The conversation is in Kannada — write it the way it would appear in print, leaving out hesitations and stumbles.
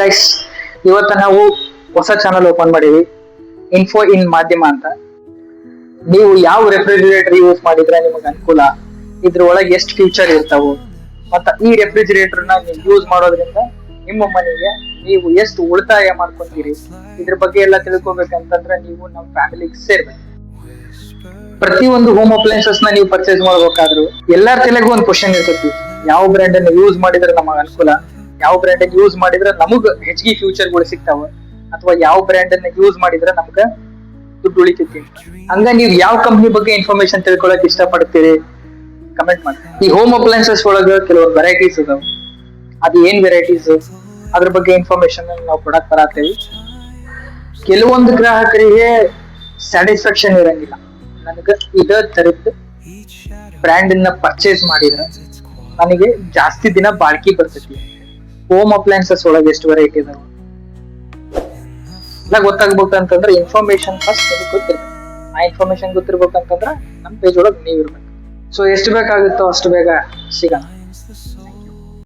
ಗೈಸ್, ಇವತ್ತ ನಾವು ಹೊಸ ಚಾನಲ್ ಓಪನ್ ಮಾಡೀವಿ, ಇನ್ಫೋ ಇನ್ ಮಾಧ್ಯಮ ಅಂತ. ನೀವು ಯಾವ ರೆಫ್ರಿಜಿರೇಟರ್ ಯೂಸ್ ಮಾಡಿದ್ರೆ ನಿಮಗೆ ಅನುಕೂಲ, ಇದ್ರೊಳಗೆ ಎಷ್ಟು ಫ್ಯೂಚರ್ ಇರ್ತಾವು, ಮತ್ತ ಈ ರೆಫ್ರಿಜಿರೇಟರ್ ನ ನೀವು ಯೂಸ್ ಮಾಡೋದ್ರಿಂದ ನಿಮ್ಮ ಮನೆಗೆ ನೀವು ಎಷ್ಟು ಉಳಿತಾಯ ಮಾಡ್ಕೊಂತೀರಿ, ಇದ್ರ ಬಗ್ಗೆ ಎಲ್ಲ ತಿಳ್ಕೊಬೇಕಂತಂದ್ರೆ ನೀವು ನಮ್ಮ ಫ್ಯಾಮಿಲಿಗೆ ಸೇರ್ಬೇಕು. ಪ್ರತಿಯೊಂದು ಹೋಮ್ ಅಪ್ಲೈನ್ಸಸ್ ನ ನೀವು ಪರ್ಚೇಸ್ ಮಾಡ್ಬೇಕಾದ್ರು ಎಲ್ಲಾರ ತಲೆಗೂ ಒಂದು ಕ್ವಶನ್ ಇರ್ತೈತಿ, ಯಾವ ಬ್ರ್ಯಾಂಡ್ ಅನ್ನು ಯೂಸ್ ಮಾಡಿದ್ರೆ ನಮಗೆ ಅನುಕೂಲ, ಯಾವ ಬ್ರ್ಯಾಂಡ್ ಅನ್ನು ಯೂಸ್ ಮಾಡಿದ್ರೆ ನಮಗ್ ಹೆಚ್ಚಿಗೆ ಫ್ಯೂಚರ್ಗಳು ಸಿಗ್ತಾವ, ಅಥವಾ ಯಾವ ಬ್ರ್ಯಾಂಡ್ ಅನ್ನ ಯೂಸ್ ಮಾಡಿದ್ರೆ ನಮ್ಗ ದುಡ್ಡು ಉಳಿತೈತಿ. ಹಂಗ ನೀವು ಯಾವ ಕಂಪ್ನಿ ಬಗ್ಗೆ ಇನ್ಫಾರ್ಮೇಶನ್ ತಿಳ್ಕೊಳಕ್ ಇಷ್ಟ ಪಡ್ತೀರಿ ಕಮೆಂಟ್ ಮಾಡಿ. ಈ ಹೋಮ್ ಅಪ್ಲೈನ್ಸಸ್ ಒಳಗ ಕೆಲವೊಂದು ವೆರೈಟೀಸ್ ಅದಾವ, ಅದು ಏನ್ ವೆರೈಟೀಸ್ ಅದ್ರ ಬಗ್ಗೆ ಇನ್ಫಾರ್ಮೇಶನ್ ನಾವು ಕೊಡಕ್ ಬರತ್ತೇವಿ. ಕೆಲವೊಂದು ಗ್ರಾಹಕರಿಗೆ ಸ್ಯಾಟಿಸ್ಫ್ಯಾಕ್ಷನ್ ಇರಂಗಿಲ್ಲ, ನನಗ ಇದ ತರದ್ ಬ್ರ್ಯಾಂಡ್ ಅನ್ನ ಪರ್ಚೇಸ್ ಮಾಡಿದ್ರೆ ನನಗೆ ಜಾಸ್ತಿ ದಿನ ಬಾಳ್ಕಿ ಬರ್ತೈತಿ. ಹೋಮ್ ಅಪ್ಲೈನ್ಸಸ್ ಒಳಗೆ ಎಷ್ಟು ವೆರೈಟಿ ಇದಾವ ಎಲ್ಲ ಗೊತ್ತಾಗ್ಬೇಕಂತಂದ್ರೆ ಇನ್ಫಾರ್ಮೇಶನ್ ಫಸ್ಟ್ ನಿಮಗೆ ಗೊತ್ತಿರ್ಬೇಕು. ಆ ಇನ್ಫಾರ್ಮೇಶನ್ ಗೊತ್ತಿರ್ಬೇಕಂತಂದ್ರೆ ನಮ್ಮ ಪೇಜ್ ಒಳಗೆ ನೀವು ಇರ್ಬೇಕು. ಸೊ ಎಷ್ಟು ಬೇಕಾಗುತ್ತೋ ಅಷ್ಟು ಬೇಗ ಸಿಗೋಣ.